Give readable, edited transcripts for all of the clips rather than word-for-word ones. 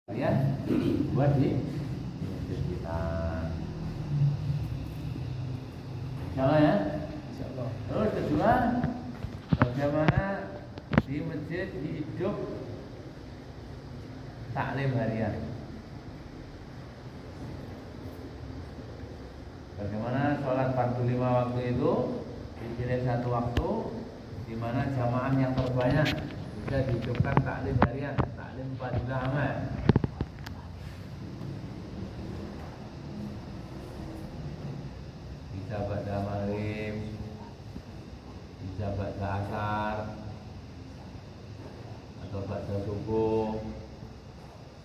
kalian buat di masjid kita. Insyaallah ya. Insyaallah. Terus kedua, bagaimana di masjid hidup taklim harian. Bagaimana sholat fardu 5 waktu itu dipilih satu waktu di mana jamaah yang terbanyak bisa dihidupkan taklim harian, taklim fadilah amal. Bisa pada maghrib, bisa pada asar, atau pada subuh,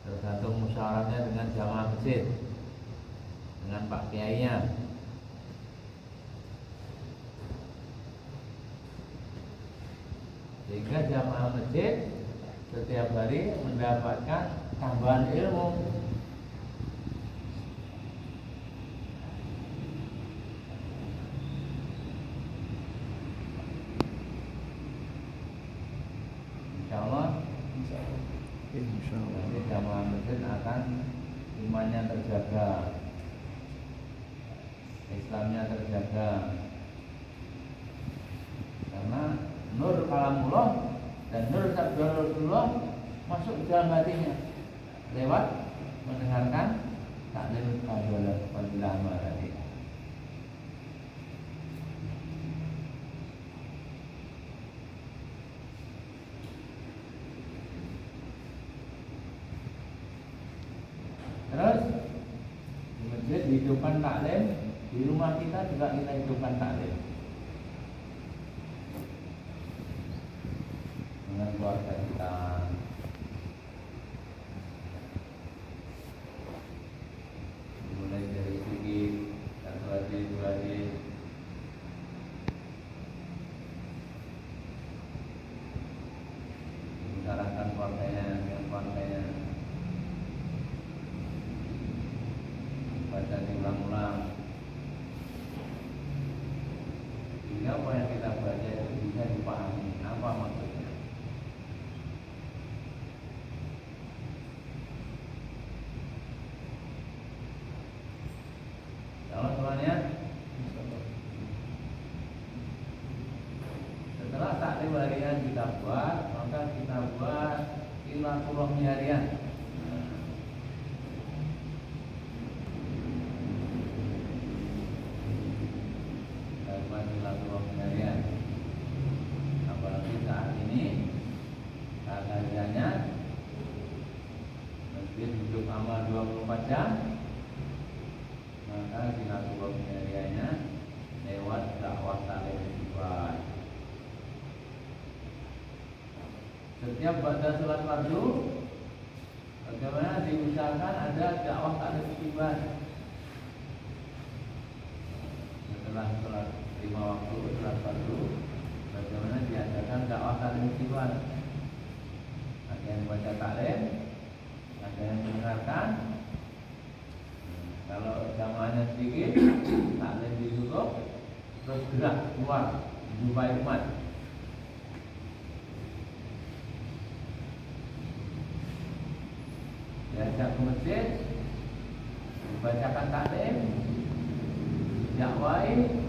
tergantung musyawarahnya dengan jamaah masjid, dengan Pak Kiainya. Sehingga jamaah masjid setiap hari mendapatkan tambahan ilmu. Insyaallah, nanti jamaah masjid akan imannya terjaga, Islamnya terjaga, karena nur kalamullah dan nur sabda Rasulullah masuk ke dalam hatinya lewat mendengarkan taklim fadilah amal tadi. Terus di masjid dihidupkan taklim, di rumah kita juga kita hidupkan taklim dengan keluarga kita. Mulai dari segi satu hadis, dua hadis, membicarakan keluarganya dengan keluarganya, baca diulang-ulang sehingga apa yang kita baca itu bisa dipahami apa maksudnya. Kalau soalnya setelah taklim harian kita buat, maka kita buat silaturahmi harian. Silaturahmi harian, apalagi saat ini saat hariannya masjid hidup amal 24 jam, maka silaturahmi hariannya lewat dakwah taklim ibadah. Setiap pada sholat fardu, bagaimana diusahakan ada dakwah taklim ibadah. Setelah sholat 5 waktu sholat fardu, bagaimana diadakan dakwah taklim ibadah. Ada yang baca taklim, ada yang mendengarkan. Kalau jamaahnya sedikit, taklim ditutup, terus gerak keluar menjumpai umat. Diajak ke masjid, dibacakan taklim, dakwai.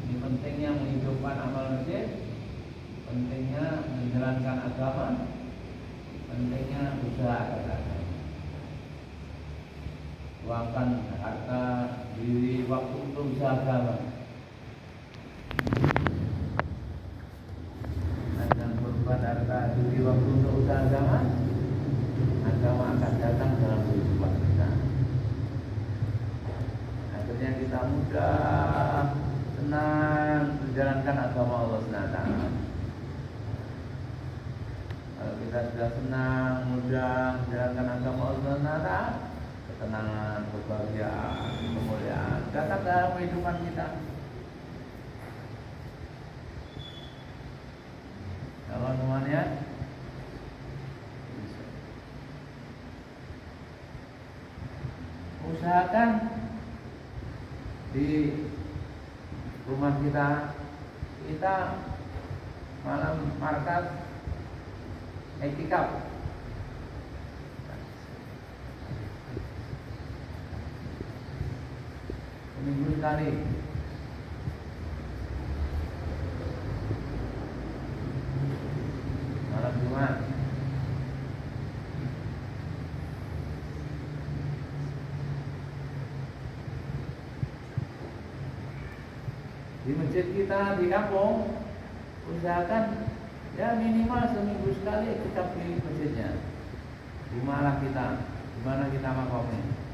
Ini pentingnya menghidupkan amal masjid, pentingnya menjalankan agama, pentingnya usaha agama. Luangkan harta diri waktu untuk usaha agama. Dan berbuat harta diri waktu untuk usaha agama, agama akan datang dalam kehidupan kita. Akhirnya kita mudah, senang menjalankan agama Allah SWT. Kalau kita sudah senang, mudah menjalankan agama Allah SWT, ketenangan, kebahagiaan, kemuliaan datang dalam kehidupan kita. Kalau semuanya usahakan di rumah kita malam markas etikaf. sekali. Malam Jumat. Di masjid kita di kampung, usahakan ya minimal seminggu sekali kita pilih masjidnya. Di mana kita, di mana kita makamnya.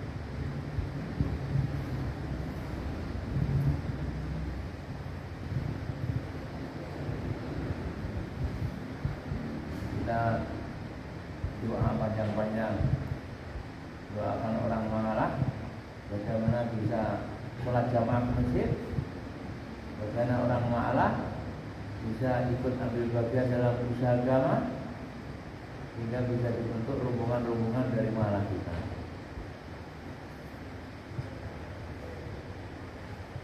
Kita doa panjang-panjang, doakan orang mengalah, bagaimana bisa sholat jamaah ke masjid, bagaimana orang mengalah bisa ikut ambil bagian dalam usaha agama, hingga bisa dibentuk rombongan-rombongan dari malah kita.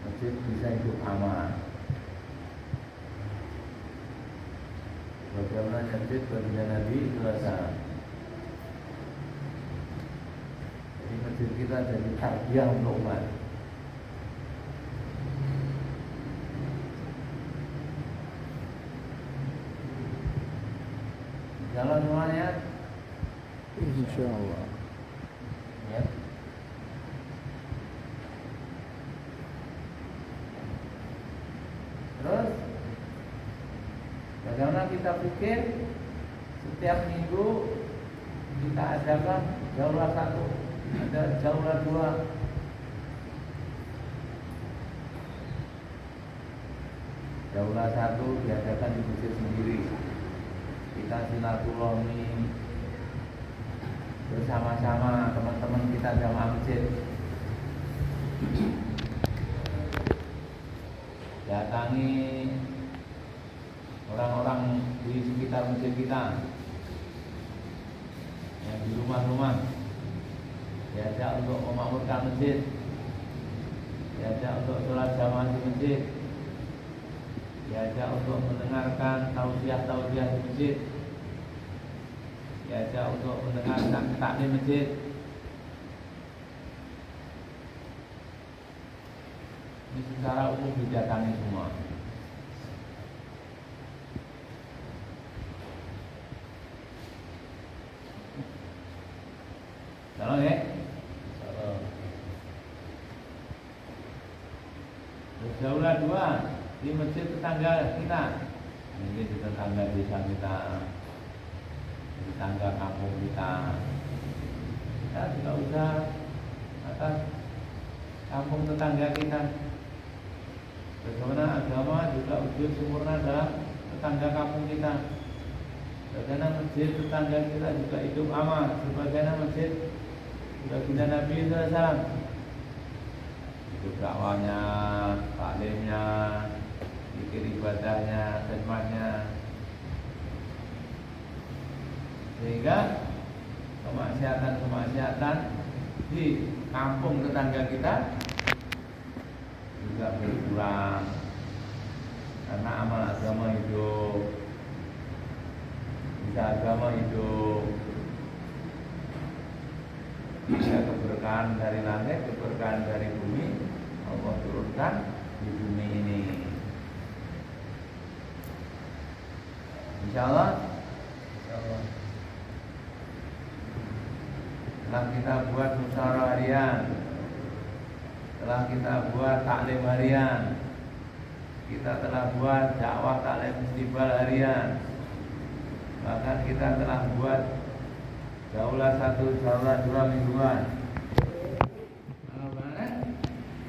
Masjid bisa hidup aman. Bagaimana masjid baginda Nabi SAW. Jadi masjid kita jadi tarbiyah untuk umat. Jalan semuanya. Insyaallah. Ya. Terus bagaimana kita pikir setiap minggu kita adakan jaulah 1, ada jaulah 2. Jaulah 1 diadakan di masjid sendiri. Kita silaturahmi bersama-sama teman-teman kita jamaah masjid. Datangi orang-orang di sekitar masjid kita, yang di rumah-rumah, diajak untuk memakmurkan masjid, diajak untuk sholat jamaah di masjid, diajak untuk mendengarkan tausiah-tausiah di masjid, diajak untuk mendengarkan taklim masjid. Ini secara umum didatangi semua. Salam ya. Salam. Jauhlah 2 di masjid tetangga kita. Ini di tetangga desa kita, di tetangga kampung kita. Kita juga usah atas kampung tetangga kita. Bagaimana agama juga wujud sempurna dalam tetangga kampung kita. Bagaimana masjid tetangga kita juga hidup aman, sebagaimana masjid baginda Nabi SAW. Hidup dakwahnya, taklimnya, zikir ibadahnya, khidmatnya, sehingga kemaksiatan di kampung tetangga kita juga berkurang, karena amal agama hidup, bisa agama hidup, bisa keberkahan dari langit, keberkahan dari bumi Allah turunkan di bumi ini. Insyaallah. Setelah kita buat musyawarah harian, setelah kita buat taklim harian, kita telah buat dakwah taklim festival harian, bahkan kita telah buat jauhlah 1, jauhlah 2 mingguan.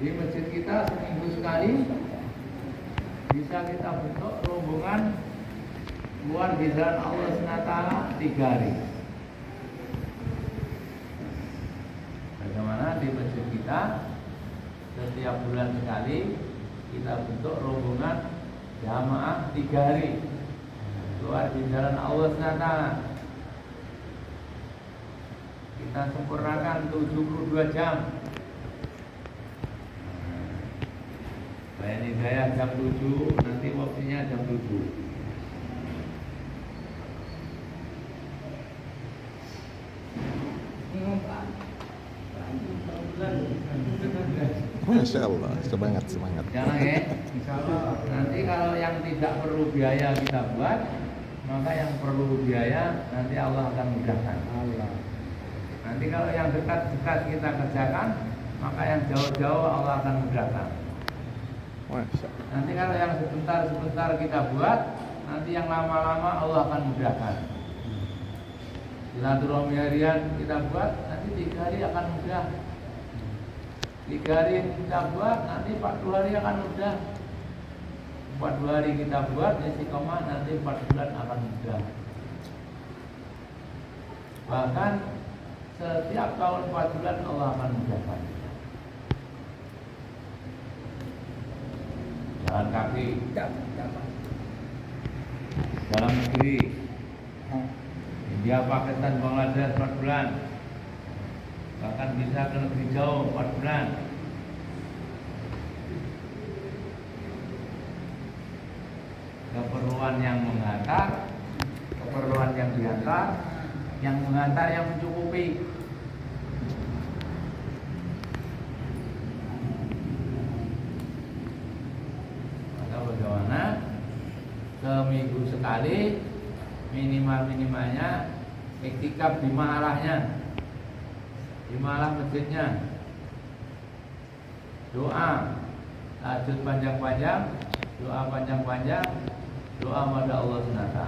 Di masjid kita seminggu sekali bisa kita bentuk rombongan keluar di jalan Allah SWT 3 hari. Bagaimana di masjid kita setiap bulan sekali kita bentuk rombongan jamaah 3 hari keluar di jalan Allah SWT. Kita sempurnakan 72 jam. Bayani saya jam 7, nanti waktunya jam 7. Ini Masya Allah, semangat, semangat. Jangan ya. Nanti kalau yang tidak perlu biaya kita buat, maka yang perlu biaya nanti Allah akan mudahkan. Nanti kalau yang dekat-dekat kita kerjakan, maka yang jauh-jauh Allah akan mudahkan. Masya. Nanti kalau yang sebentar-sebentar kita buat, nanti yang lama-lama Allah akan mudahkan. Silaturahmi harian kita buat, nanti 3 hari akan mudah. 3 hari kita buat, nanti 40 hari akan mudah. 40 hari kita buat, istiqomah, nanti 4 bulan akan mudah. Bahkan setiap tahun 4 bulan Allah akan mudahkan. Jalan kaki, dalam negeri, India, Pakistan, Bangladesh 4 bulan. Bahkan bisa ke negeri jauh 4 bulan. Keperluan yang menghantar, keperluan yang dihantar, yang menghantar yang mencukupi. Maka bagaimana seminggu sekali minimalnya iktikaf di mahalahnya, di mahalah masjidnya, doa tahajud panjang-panjang, doa panjang-panjang, doa pada Allah SWT.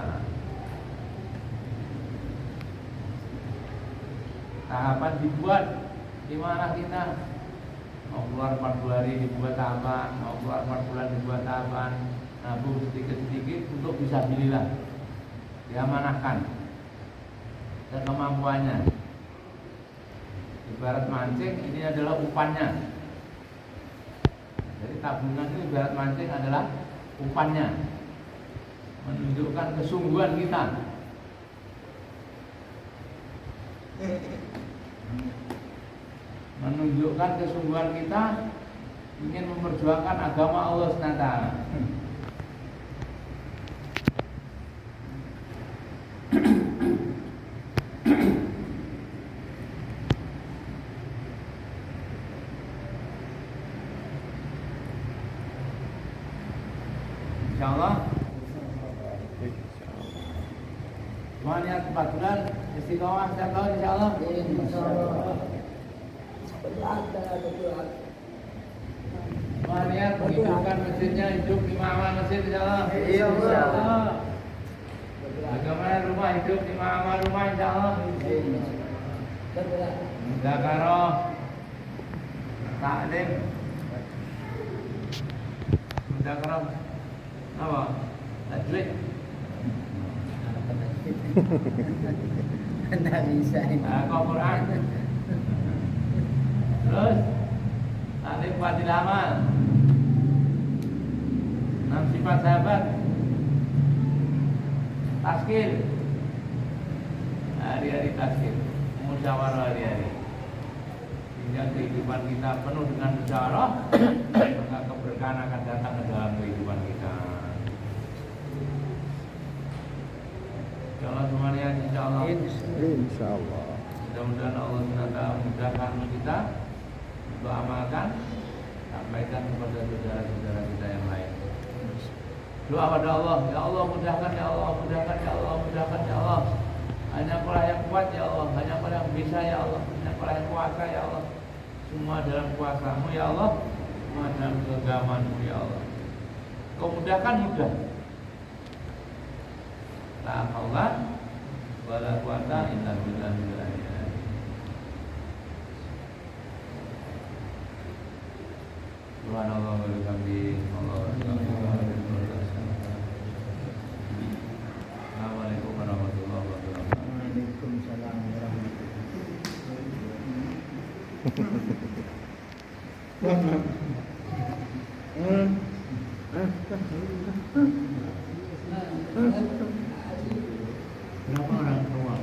Tahapan dibuat di mana kita mau keluar 40 hari dibuat tahapan, mau keluar 4 bulan dibuat tahapan, nabung sedikit-sedikit untuk bisa bililah, diamanahkan dan kemampuannya. Ibarat mancing, ini adalah umpannya. Jadi tabungan itu ibarat mancing adalah umpannya, menunjukkan kesungguhan kita. Menunjukkan kesungguhan kita ingin memperjuangkan agama Allah SWT. Insyaallah cuma niat 4 bulan istiqomah setiap tahun insyaallah. Cuma niat menghidupkan masjidnya, hidup di amal masjid insyaallah. Insyaallah. Bagaimana rumah hidup di amal rumah insyaallah. Muzakarah, taklim, muzakarah apa? Tajwid. Tidak bisa ini. Quran. Terus taklim fadilah amal. 6 sifat sahabat. Taskil. Hari-hari taskil. Musyawarah hari-hari. Hingga kehidupan kita penuh dengan musyawarah, maka keberkahan akan datang ke dalam kehidupan kita. Insyaallah semuanya, insyaallah. Insyaallah. Mudah-mudahan Allah SWT mudahkan kita untuk amalkan, sampaikan kepada saudara-saudara kita yang lain. Doa pada Allah, ya Allah mudahkan, ya Allah mudahkan, ya Allah mudahkan, ya Allah. Hanya Engkau yang kuat ya Allah, hanya Engkau yang bisa ya Allah, hanya Engkau yang kuasa ya Allah. Semua dalam kuasa-Mu ya Allah, semua dalam kegemaran-Mu ya Allah. Kau mudahkan mudah. La haula wala quwata illa billah. Subhanallah wa bihamdihi. Assalamualaikum warahmatullahi wabarakatuh. Waalaikumsalam warahmatullahi wabarakatuh. Berapa orang keluar?